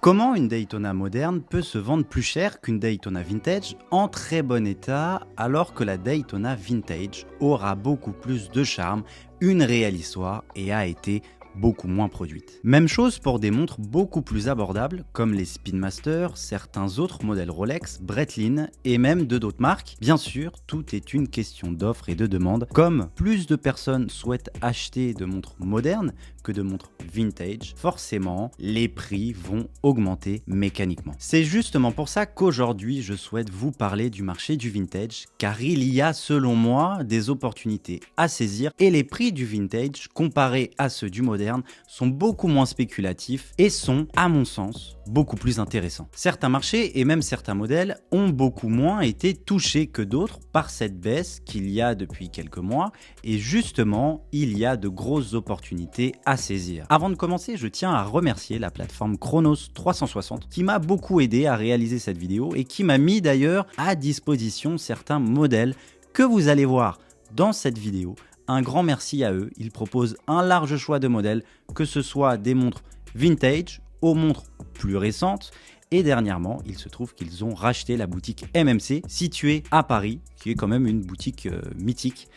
Comment une Daytona moderne peut se vendre plus cher qu'une Daytona vintage en très bon état alors que la Daytona vintage aura beaucoup plus de charme, une réelle histoire et a été beaucoup moins produite. Même chose pour des montres beaucoup plus abordables comme les Speedmaster, certains autres modèles Rolex, Breitling et même de d'autres marques. Bien sûr, tout est une question d'offre et de demande. Comme plus de personnes souhaitent acheter de montres modernes que de montres vintage, forcément, les prix vont augmenter mécaniquement. C'est justement pour ça qu'aujourd'hui, je souhaite vous parler du marché du vintage, car il y a, selon moi, des opportunités à saisir et les prix du vintage, comparés à ceux du moderne, sont beaucoup moins spéculatifs et sont, à mon sens, beaucoup plus intéressants. Certains marchés et même certains modèles ont beaucoup moins été touchés que d'autres par cette baisse qu'il y a depuis quelques mois et justement, il y a de grosses opportunités à saisir. Avant de commencer, je tiens à remercier la plateforme Chronos 360 qui m'a beaucoup aidé à réaliser cette vidéo et qui m'a mis d'ailleurs à disposition certains modèles que vous allez voir dans cette vidéo. Un grand merci à eux, ils proposent un large choix de modèles, que ce soit des montres vintage aux montres plus récentes. Et dernièrement, il se trouve qu'ils ont racheté la boutique MMC située à Paris, qui est quand même une boutique mythique,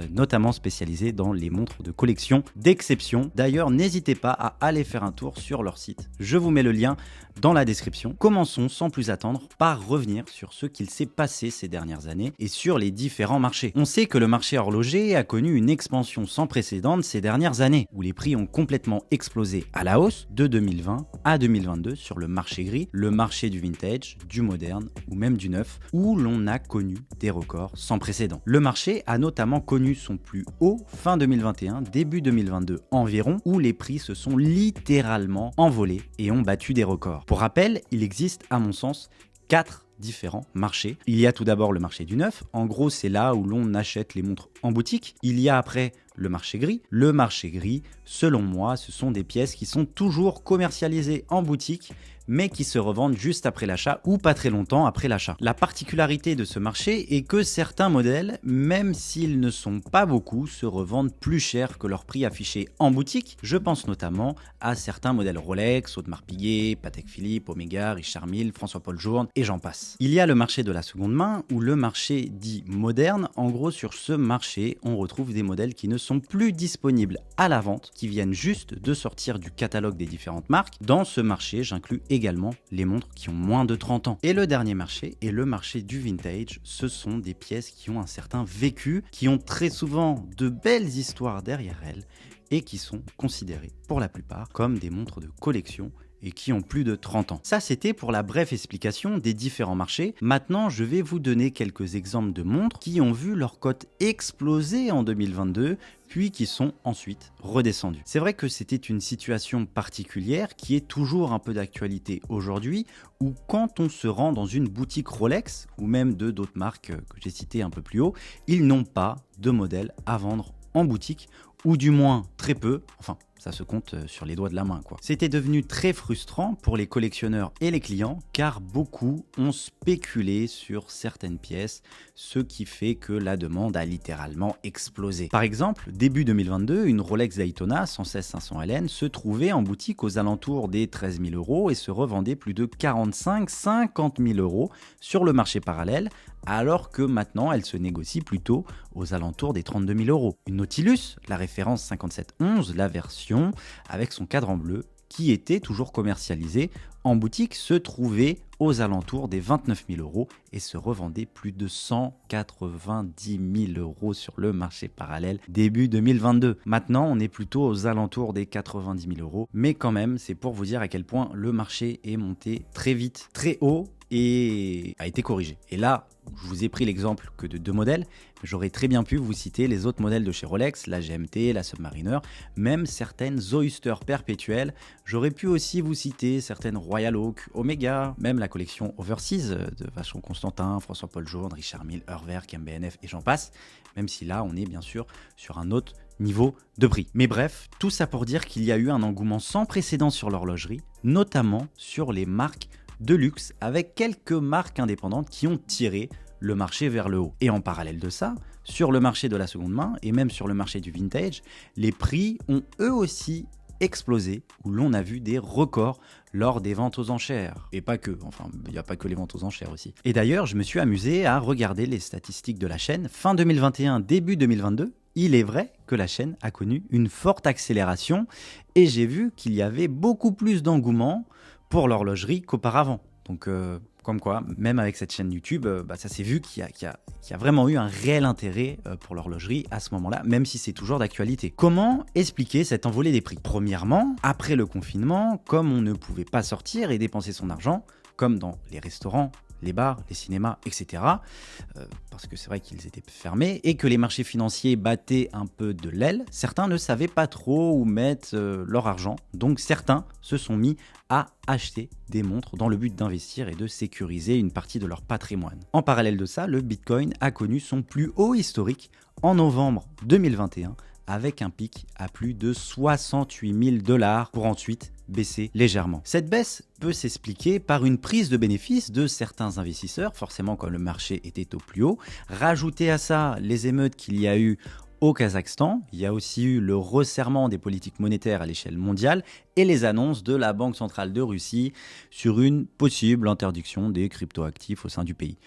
notamment spécialisée dans les montres de collection d'exception. D'ailleurs, n'hésitez pas à aller faire un tour sur leur site. Je vous mets le lien dans la description. Commençons sans plus attendre par revenir sur ce qu'il s'est passé ces dernières années et sur les différents marchés. On sait que le marché horloger a connu une expansion sans précédent ces dernières années, où les prix ont complètement explosé à la hausse de 2020 à 2022 sur le marché gris, le marché du vintage, du moderne ou même du neuf, où l'on a connu des records sans précédent. Le marché a notamment connu son plus haut fin 2021, début 2022 environ, où les prix se sont littéralement envolés et ont battu des records. Pour rappel, il existe à mon sens 4 différents marchés. Il y a tout d'abord le marché du neuf, en gros c'est là où l'on achète les montres en boutique. Il y a après le marché gris. Le marché gris, selon moi, ce sont des pièces qui sont toujours commercialisées en boutique mais qui se revendent juste après l'achat ou pas très longtemps après l'achat. La particularité de ce marché est que certains modèles, même s'ils ne sont pas beaucoup, se revendent plus cher que leur prix affiché en boutique. Je pense notamment à certains modèles Rolex, Audemars Piguet, Patek Philippe, Omega, Richard Mille, François-Paul Journe et j'en passe. Il y a le marché de la seconde main ou le marché dit moderne. En gros, sur ce marché, on retrouve des modèles qui ne sont plus disponibles à la vente, qui viennent juste de sortir du catalogue des différentes marques. Dans ce marché, j'inclus également les montres qui ont moins de 30 ans. Et le dernier marché est le marché du vintage. Ce sont des pièces qui ont un certain vécu, qui ont très souvent de belles histoires derrière elles et qui sont considérées pour la plupart comme des montres de collection et qui ont plus de 30 ans. Ça, c'était pour la brève explication des différents marchés. Maintenant, je vais vous donner quelques exemples de montres qui ont vu leur cote exploser en 2022, puis qui sont ensuite redescendues. C'est vrai que c'était une situation particulière qui est toujours un peu d'actualité aujourd'hui, où quand on se rend dans une boutique Rolex, ou même de d'autres marques que j'ai citées un peu plus haut, ils n'ont pas de modèle à vendre en boutique, ou du moins très peu, enfin ça se compte sur les doigts de la main quoi. C'était devenu très frustrant pour les collectionneurs et les clients car beaucoup ont spéculé sur certaines pièces, ce qui fait que la demande a littéralement explosé. Par exemple, début 2022, une Rolex Daytona 116-500 LN se trouvait en boutique aux alentours des 13 000 € et se revendait plus de 45-50 000 € sur le marché parallèle, alors que maintenant elle se négocie plutôt aux alentours des 32 000 €. Une Nautilus, la référence 5711, la version avec son cadran bleu, qui était toujours commercialisée en boutique, se trouvait aux alentours des 29 000 € et se revendait plus de 190 000 € sur le marché parallèle début 2022. Maintenant, on est plutôt aux alentours des 90 000 €, mais quand même, c'est pour vous dire à quel point le marché est monté très vite, très haut et a été corrigé. Et là, je vous ai pris l'exemple que de 2 modèles, mais j'aurais très bien pu vous citer les autres modèles de chez Rolex, la GMT, la Submariner, même certaines Oyster perpétuelles. J'aurais pu aussi vous citer certaines Royal Oak, Omega, même la collection Overseas de Vacheron Constantin, François-Paul Journe, Richard Mille, Urwerk, MBNF et j'en passe, même si là on est bien sûr sur un autre niveau de prix. Mais bref, tout ça pour dire qu'il y a eu un engouement sans précédent sur l'horlogerie, notamment sur les marques de luxe, avec quelques marques indépendantes qui ont tiré le marché vers le haut. Et en parallèle de ça, sur le marché de la seconde main et même sur le marché du vintage, les prix ont eux aussi explosé, où l'on a vu des records lors des ventes aux enchères. Et pas que, enfin, il n'y a pas que les ventes aux enchères aussi. Et d'ailleurs, je me suis amusé à regarder les statistiques de la chaîne. Fin 2021, début 2022, il est vrai que la chaîne a connu une forte accélération et j'ai vu qu'il y avait beaucoup plus d'engouement pour l'horlogerie qu'auparavant. Donc, comme quoi, même avec cette chaîne YouTube, ça s'est vu qu'il y a vraiment eu un réel intérêt pour l'horlogerie à ce moment-là, même si c'est toujours d'actualité. Comment expliquer cette envolée des prix? Premièrement, après le confinement, comme on ne pouvait pas sortir et dépenser son argent, comme dans les restaurants, les bars, les cinémas, etc. Parce que c'est vrai qu'ils étaient fermés et que les marchés financiers battaient un peu de l'aile, certains ne savaient pas trop où mettre leur argent. Donc certains se sont mis à acheter des montres dans le but d'investir et de sécuriser une partie de leur patrimoine. En parallèle de ça, le Bitcoin a connu son plus haut historique en novembre 2021 avec un pic à plus de 68 000 $ pour ensuite baisser légèrement. Cette baisse peut s'expliquer par une prise de bénéfice de certains investisseurs, forcément quand le marché était au plus haut. Rajoutez à ça les émeutes qu'il y a eu au Kazakhstan, il y a aussi eu le resserrement des politiques monétaires à l'échelle mondiale et les annonces de la Banque centrale de Russie sur une possible interdiction des cryptoactifs au sein du pays.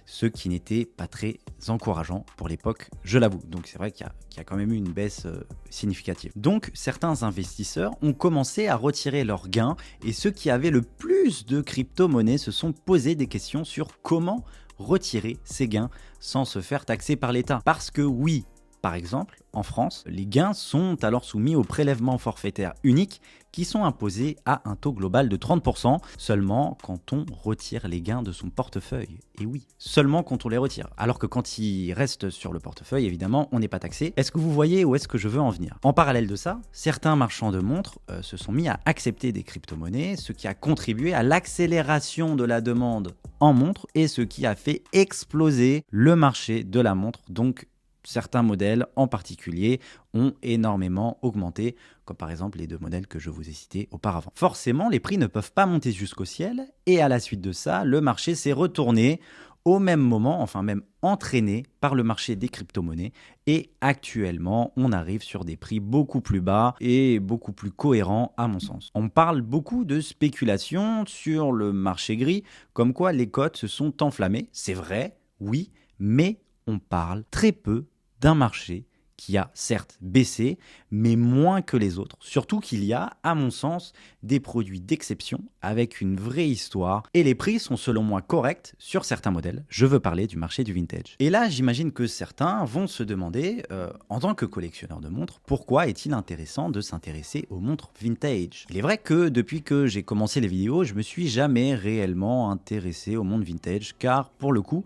Ce qui n'était pas très encourageant pour l'époque, je l'avoue. Donc c'est vrai qu'il y a quand même eu une baisse significative. Donc certains investisseurs ont commencé à retirer leurs gains et ceux qui avaient le plus de crypto-monnaies se sont posé des questions sur comment retirer ces gains sans se faire taxer par l'État. Parce que oui, par exemple, en France, les gains sont alors soumis au prélèvement forfaitaire unique qui sont imposés à un taux global de 30% seulement quand on retire les gains de son portefeuille. Et oui, seulement quand on les retire. Alors que quand ils restent sur le portefeuille, évidemment, on n'est pas taxé. Est-ce que vous voyez où est-ce que je veux en venir? En parallèle de ça, certains marchands de montres se sont mis à accepter des crypto-monnaies, ce qui a contribué à l'accélération de la demande en montres et ce qui a fait exploser le marché de la montre. Donc, certains modèles en particulier ont énormément augmenté, comme par exemple les deux modèles que je vous ai cités auparavant. Forcément, les prix ne peuvent pas monter jusqu'au ciel et à la suite de ça, le marché s'est retourné au même moment, enfin même entraîné par le marché des crypto-monnaies et actuellement, on arrive sur des prix beaucoup plus bas et beaucoup plus cohérents à mon sens. On parle beaucoup de spéculation sur le marché gris, comme quoi les cotes se sont enflammées, c'est vrai, oui, mais on parle très peu d'un marché qui a certes baissé, mais moins que les autres. Surtout qu'il y a, à mon sens, des produits d'exception avec une vraie histoire et les prix sont selon moi corrects sur certains modèles. Je veux parler du marché du vintage. Et là, j'imagine que certains vont se demander, en tant que collectionneur de montres, pourquoi est-il intéressant de s'intéresser aux montres vintage? Il est vrai que depuis que j'ai commencé les vidéos, je me suis jamais réellement intéressé aux montres vintage car pour le coup,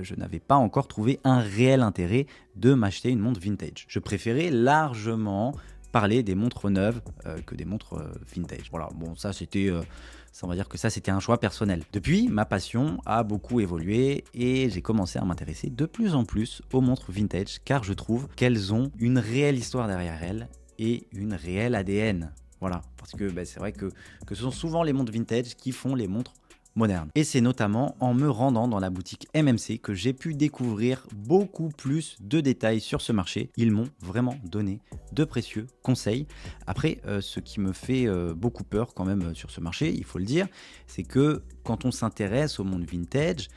je n'avais pas encore trouvé un réel intérêt de m'acheter une montre vintage. Je préférais largement parler des montres neuves que des montres vintage. Voilà, bon ça c'était... on va dire que ça c'était un choix personnel. Depuis, ma passion a beaucoup évolué et j'ai commencé à m'intéresser de plus en plus aux montres vintage car je trouve qu'elles ont une réelle histoire derrière elles et une réelle ADN. Voilà, parce que c'est vrai que ce sont souvent les montres vintage qui font les montres moderne. Et c'est notamment en me rendant dans la boutique MMC que j'ai pu découvrir beaucoup plus de détails sur ce marché. Ils m'ont vraiment donné de précieux conseils. Après, ce qui me fait beaucoup peur quand même sur ce marché, il faut le dire, c'est que quand on s'intéresse au monde vintage,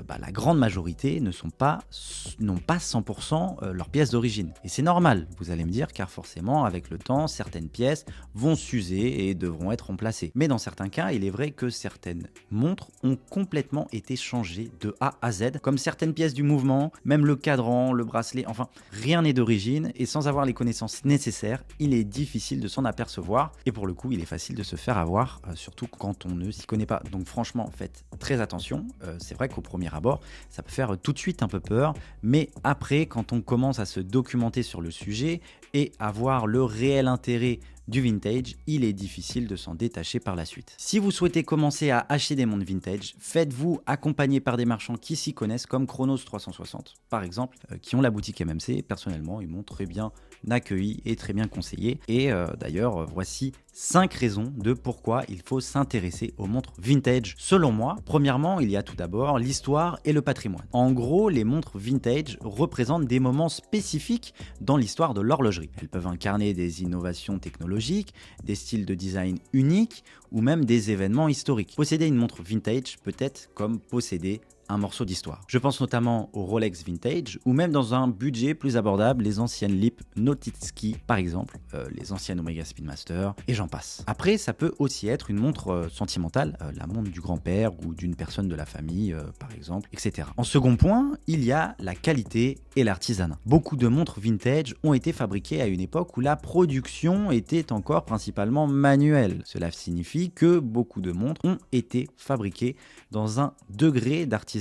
la grande majorité n'ont pas 100% leurs pièces d'origine. Et c'est normal, vous allez me dire, car forcément, avec le temps, certaines pièces vont s'user et devront être remplacées. Mais dans certains cas, il est vrai que certaines montres ont complètement été changées de A à Z, comme certaines pièces du mouvement, même le cadran, le bracelet, enfin, rien n'est d'origine et sans avoir les connaissances nécessaires, il est difficile de s'en apercevoir et pour le coup, il est facile de se faire avoir, surtout quand on ne s'y connaît pas. Donc franchement, faites très attention. C'est vrai qu'au premier abord, ça peut faire tout de suite un peu peur, mais après, quand on commence à se documenter sur le sujet et à voir le réel intérêt du vintage, il est difficile de s'en détacher par la suite. Si vous souhaitez commencer à acheter des montres vintage, faites-vous accompagner par des marchands qui s'y connaissent comme Chronos 360 par exemple, qui ont la boutique MMC. Personnellement, ils m'ont très bien accueilli et très bien conseillé. Et d'ailleurs, voici 5 raisons de pourquoi il faut s'intéresser aux montres vintage. Selon moi, premièrement, il y a tout d'abord l'histoire et le patrimoine. En gros, les montres vintage représentent des moments spécifiques dans l'histoire de l'horlogerie. Elles peuvent incarner des innovations technologiques, des styles de design uniques ou même des événements historiques. Posséder une montre vintage peut être comme posséder un morceau d'histoire. Je pense notamment aux Rolex Vintage ou même dans un budget plus abordable, les anciennes Lip Notitsky par exemple, les anciennes Omega Speedmaster et j'en passe. Après, ça peut aussi être une montre sentimentale, la montre du grand-père ou d'une personne de la famille par exemple, etc. En second point, il y a la qualité et l'artisanat. Beaucoup de montres vintage ont été fabriquées à une époque où la production était encore principalement manuelle. Cela signifie que beaucoup de montres ont été fabriquées dans un degré d'artisanat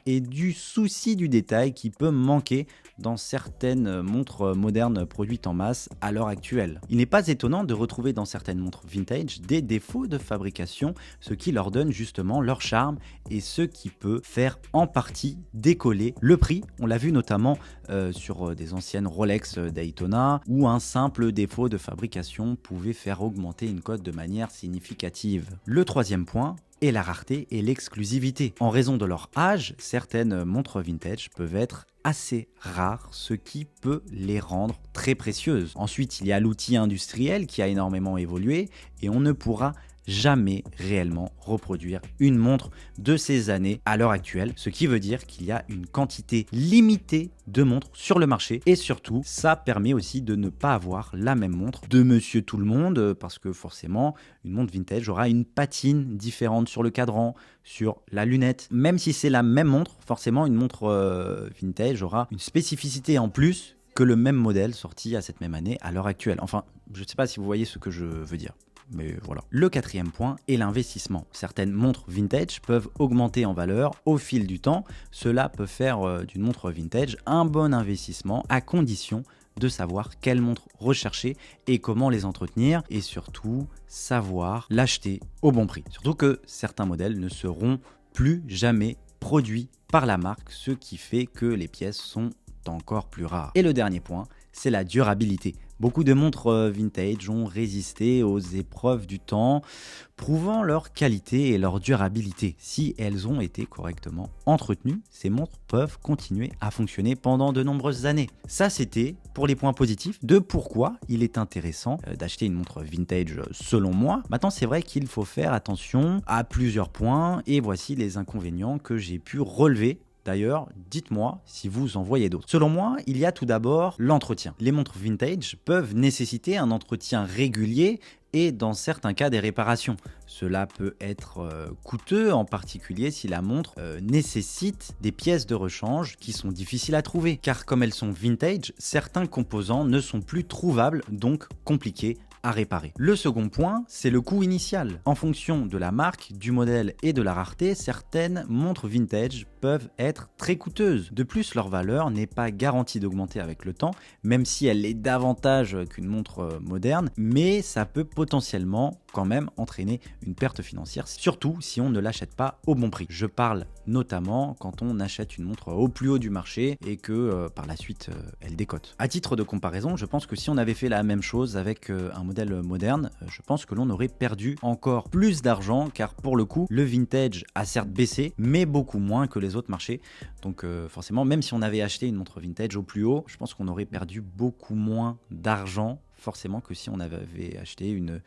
et du souci du détail qui peut manquer dans certaines montres modernes produites en masse à l'heure actuelle. Il n'est pas étonnant de retrouver dans certaines montres vintage des défauts de fabrication, ce qui leur donne justement leur charme et ce qui peut faire en partie décoller le prix. On l'a vu notamment sur des anciennes Rolex Daytona où un simple défaut de fabrication pouvait faire augmenter une cote de manière significative. Le troisième point, et la rareté et l'exclusivité. En raison de leur âge, certaines montres vintage peuvent être assez rares, ce qui peut les rendre très précieuses. Ensuite, il y a l'outil industriel qui a énormément évolué et on ne pourra jamais réellement reproduire une montre de ces années à l'heure actuelle, ce qui veut dire qu'il y a une quantité limitée de montres sur le marché et surtout ça permet aussi de ne pas avoir la même montre de monsieur tout le monde parce que forcément une montre vintage aura une patine différente sur le cadran, sur la lunette. Même si c'est la même montre, forcément une montre vintage aura une spécificité en plus que le même modèle sorti à cette même année à l'heure actuelle. Enfin, je ne sais pas si vous voyez ce que je veux dire. Mais voilà. Le quatrième point est l'investissement. Certaines montres vintage peuvent augmenter en valeur au fil du temps. Cela peut faire d'une montre vintage un bon investissement à condition de savoir quelles montres rechercher et comment les entretenir et surtout savoir l'acheter au bon prix. Surtout que certains modèles ne seront plus jamais produits par la marque, ce qui fait que les pièces sont encore plus rares. Et le dernier point, c'est la durabilité. Beaucoup de montres vintage ont résisté aux épreuves du temps, prouvant leur qualité et leur durabilité. Si elles ont été correctement entretenues, ces montres peuvent continuer à fonctionner pendant de nombreuses années. Ça, c'était pour les points positifs de pourquoi il est intéressant d'acheter une montre vintage selon moi. Maintenant, c'est vrai qu'il faut faire attention à plusieurs points et voici les inconvénients que j'ai pu relever. D'ailleurs, dites-moi si vous en voyez d'autres. Selon moi, il y a tout d'abord l'entretien. Les montres vintage peuvent nécessiter un entretien régulier et dans certains cas des réparations. Cela peut être coûteux, en particulier si la montre nécessite des pièces de rechange qui sont difficiles à trouver. Car comme elles sont vintage, certains composants ne sont plus trouvables, donc compliqués à réparer. Le second point, c'est le coût initial. En fonction de la marque, du modèle et de la rareté, certaines montres vintage peuvent être très coûteuses. De plus, leur valeur n'est pas garantie d'augmenter avec le temps, même si elle l'est davantage qu'une montre moderne, mais ça peut potentiellement quand même entraîner une perte financière, surtout si on ne l'achète pas au bon prix. Je parle notamment quand on achète une montre au plus haut du marché et que par la suite elle décote. À titre de comparaison, je pense que si on avait fait la même chose avec un modèle moderne, je pense que l'on aurait perdu encore plus d'argent car pour le coup, le vintage a certes baissé, mais beaucoup moins que les autres marchés. Donc forcément, même si on avait acheté une montre vintage au plus haut, je pense qu'on aurait perdu beaucoup moins d'argent forcément que si on avait acheté une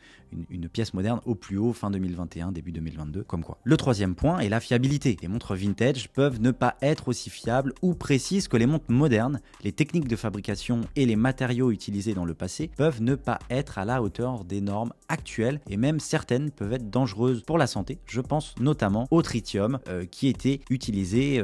pièce moderne au plus haut fin 2021, début 2022, comme quoi. Le troisième point est la fiabilité. Les montres vintage peuvent ne pas être aussi fiables ou précises que les montres modernes. Les techniques de fabrication et les matériaux utilisés dans le passé peuvent ne pas être à la hauteur des normes actuelles et même certaines peuvent être dangereuses pour la santé. Je pense notamment au tritium qui était utilisé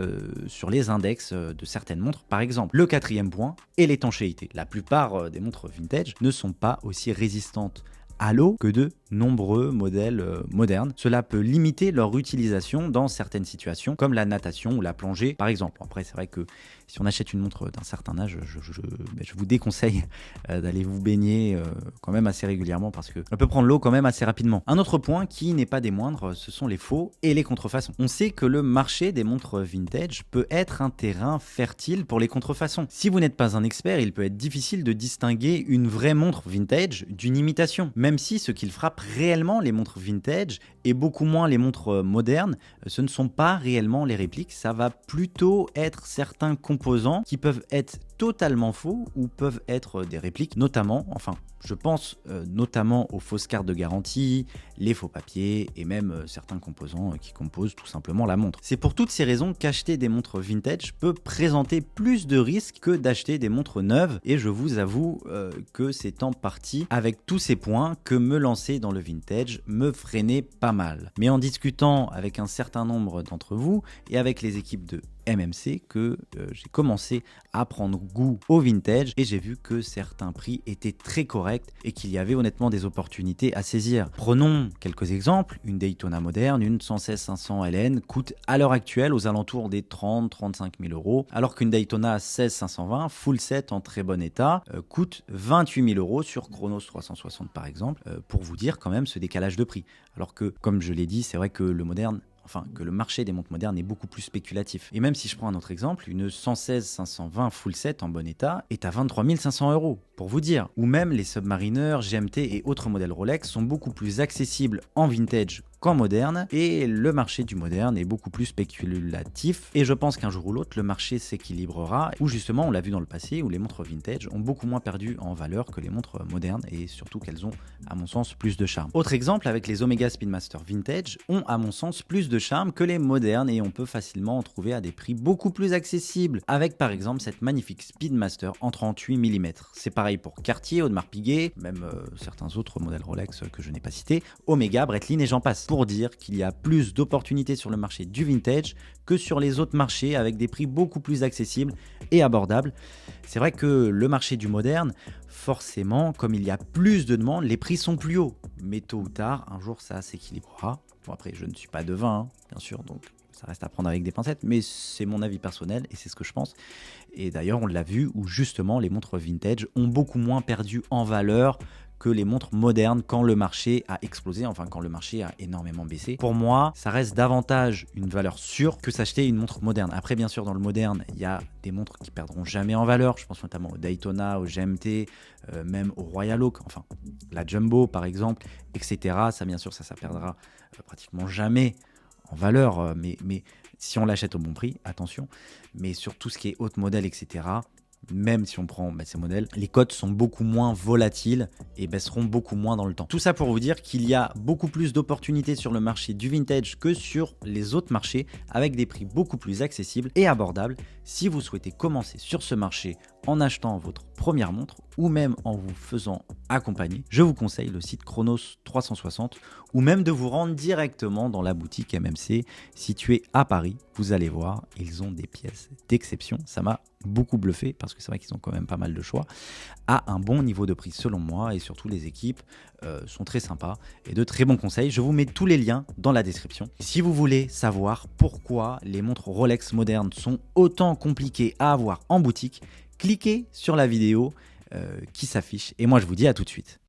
sur les index de certaines montres par exemple. Le quatrième point est l'étanchéité. La plupart des montres vintage ne sont pas aussi résistantes halo que de nombreux modèles modernes. Cela peut limiter leur utilisation dans certaines situations comme la natation ou la plongée par exemple. Après c'est vrai que si on achète une montre d'un certain âge, je vous déconseille d'aller vous baigner quand même assez régulièrement parce qu'elle peut prendre l'eau quand même assez rapidement. Un autre point qui n'est pas des moindres, ce sont les faux et les contrefaçons. On sait que le marché des montres vintage peut être un terrain fertile pour les contrefaçons. Si vous n'êtes pas un expert, il peut être difficile de distinguer une vraie montre vintage d'une imitation, même si ce qu'il frappe réellement les montres vintage et beaucoup moins les montres modernes, ce ne sont pas réellement les répliques, ça va plutôt être certains composants qui peuvent être totalement faux ou peuvent être des répliques, notamment, enfin je pense notamment aux fausses cartes de garantie, les faux papiers et même certains composants qui composent tout simplement la montre. C'est pour toutes ces raisons qu'acheter des montres vintage peut présenter plus de risques que d'acheter des montres neuves et je vous avoue que c'est en partie avec tous ces points que me lancer dans le vintage me freinait pas mal. Mais en discutant avec un certain nombre d'entre vous et avec les équipes de MMC que j'ai commencé à prendre goût au vintage et j'ai vu que certains prix étaient très corrects et qu'il y avait honnêtement des opportunités à saisir. Prenons quelques exemples, une Daytona moderne, une 116-500 LN coûte à l'heure actuelle aux alentours des 30-35 000 euros, alors qu'une Daytona 16-520 full set en très bon état coûte 28 000 euros sur Chronos 360 par exemple, pour vous dire quand même ce décalage de prix. Alors que comme je l'ai dit, c'est vrai que le moderne, enfin que le marché des montres modernes est beaucoup plus spéculatif. Et même si je prends un autre exemple, une 116-520 full set en bon état est à 23 500 euros, pour vous dire. Ou même les Submariner, GMT et autres modèles Rolex sont beaucoup plus accessibles en vintage qu'en moderne, et le marché du moderne est beaucoup plus spéculatif, et je pense qu'un jour ou l'autre, le marché s'équilibrera, où justement, on l'a vu dans le passé, où les montres vintage ont beaucoup moins perdu en valeur que les montres modernes, et surtout qu'elles ont, à mon sens, plus de charme. Autre exemple, avec les Omega Speedmaster Vintage, ont, à mon sens, plus de charme que les modernes, et on peut facilement en trouver à des prix beaucoup plus accessibles, avec par exemple cette magnifique Speedmaster en 38 mm. C'est pareil pour Cartier, Audemars Piguet, même certains autres modèles Rolex que je n'ai pas cités, Omega, Breitling et j'en passe. Pour dire qu'il y a plus d'opportunités sur le marché du vintage que sur les autres marchés avec des prix beaucoup plus accessibles et abordables. C'est vrai que le marché du moderne, forcément, comme il y a plus de demandes, les prix sont plus hauts. Mais tôt ou tard, un jour, ça s'équilibrera. Bon, après, je ne suis pas devin, bien sûr, donc ça reste à prendre avec des pincettes, mais c'est mon avis personnel et c'est ce que je pense. Et d'ailleurs, on l'a vu où justement les montres vintage ont beaucoup moins perdu en valeur que les montres modernes quand le marché a explosé, enfin quand le marché a énormément baissé. Pour moi, ça reste davantage une valeur sûre que s'acheter une montre moderne. Après, bien sûr, dans le moderne, il y a des montres qui perdront jamais en valeur. Je pense notamment au Daytona, au GMT, même au Royal Oak, enfin la Jumbo par exemple, etc. Ça, bien sûr, ça perdra pratiquement jamais en valeur, mais si on l'achète au bon prix, attention. Mais sur tout ce qui est haute modèle, etc., même si on prend ces modèles, les cotes sont beaucoup moins volatiles et baisseront beaucoup moins dans le temps. Tout ça pour vous dire qu'il y a beaucoup plus d'opportunités sur le marché du vintage que sur les autres marchés, avec des prix beaucoup plus accessibles et abordables. Si vous souhaitez commencer sur ce marché en achetant votre première montre ou même en vous faisant accompagner, je vous conseille le site Chronos 360 ou même de vous rendre directement dans la boutique MMC située à Paris. Vous allez voir, ils ont des pièces d'exception. Ça m'a beaucoup bluffé parce que c'est vrai qu'ils ont quand même pas mal de choix à un bon niveau de prix selon moi, et surtout les équipes sont très sympas et de très bons conseils. Je vous mets tous les liens dans la description. Si vous voulez savoir pourquoi les montres Rolex modernes sont autant compliquées à avoir en boutique, cliquez sur la vidéo qui s'affiche et moi je vous dis à tout de suite.